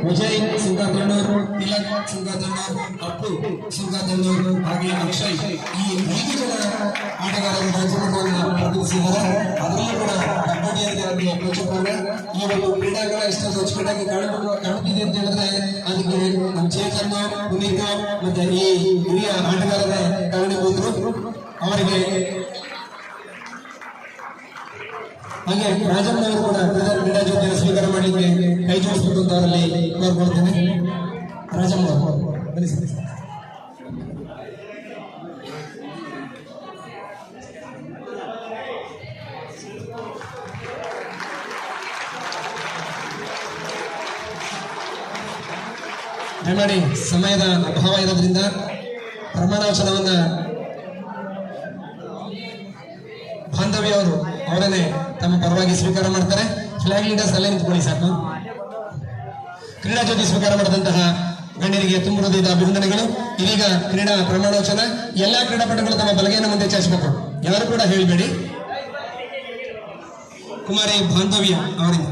ವಿಜಯ್ ಸುಂಗಾತಣ್ಣೂರು, ತಿಲಕ್ ಸುಂಗಾತಣ್ಣೂರು, ಅಪ್ಪು ಸುಂಗಾತಣ್ಣೂರು ಹಾಗೆ ಅಕ್ಷಯ್ ಈ 5 ಜನ ಆಟಗಾರರು ರಾಜ್ಯಮಟ್ಟವನ್ನು ಪ್ರತಿನಿಧಿಸಿದ್ದಾರೆ. ಅದರಲ್ಲೂ ಕೂಡ ಕಬಡ್ಡಿಯಲ್ಲಿ ಕೋಚರ್ಗಳು ಈ ಒಂದು ಕ್ರೀಡಾಂಗಣ ಎಷ್ಟು ಅಚ್ಚುಕಟ್ಟಾಗಿ ಕಾಣುತ್ತಿದೆ ಅಂತ ಹೇಳಿದ್ರೆ ಅದಕ್ಕೆ ನಮ್ಮ ಚೇತನ್, ಪುನೀತ್ ಮತ್ತೆ ಈ ಹಿರಿಯ ಆಟಗಾರರ ಕಾರಣೀಭೂತರು. ಅವರಿಗೆ ಹಾಗೆ ರಾಜಮ್ಮನವರು ಕೂಡ ಕ್ರೀಡಾ ಜ್ಯೋತಿಯನ್ನು ಸ್ವೀಕಾರ ಮಾಡಲಿಕ್ಕೆ ಕೈ ಜೋಡಿಸಬೇಕು ಅಂತ ಅವರಲ್ಲಿ ಕೋರ್ಕೊಳ್ತೇನೆ. ರಾಜಮ್ಮ ಬನ್ನಿ ಸರ್. ದಯಮಾಡಿ ಸಮಯದ ಅಭಾವ ಇರೋದ್ರಿಂದ ಪ್ರಮಾಣವಚನವನ್ನ ಬಾಂಧವ್ಯ ಅವರು ಅವರನ್ನೇ ತಮ್ಮ ಪರವಾಗಿ ಸ್ವೀಕಾರ ಮಾಡ್ತಾರೆ. ಫ್ಲಾಗ್ ಲೀಡರ್ಸ್ ಅಲ್ಲೇ ನಿಂತ್ಕೊಳ್ಳಿ ಸಾಕು. ಕ್ರೀಡಾ ಜ್ಯೋತಿ ಸ್ವೀಕಾರ ಮಾಡಿದಂತಹ ಗಣ್ಯರಿಗೆ ತುಂಬ ಹೃದಯದ ಅಭಿನಂದನೆಗಳು. ಇದೀಗ ಕ್ರೀಡಾ ಪ್ರಮಾಣವಚನ. ಎಲ್ಲಾ ಕ್ರೀಡಾಪಟುಗಳು ತಮ್ಮ ಬಲಗೈಯನ್ನು ಮುಂದೆ ಚಾಚಬೇಕು, ಯಾರು ಕೂಡ ಹೇಳಬೇಡಿ. ಕುಮಾರಿ ಬಾಂಧವ್ಯ ಅವರಿಂದ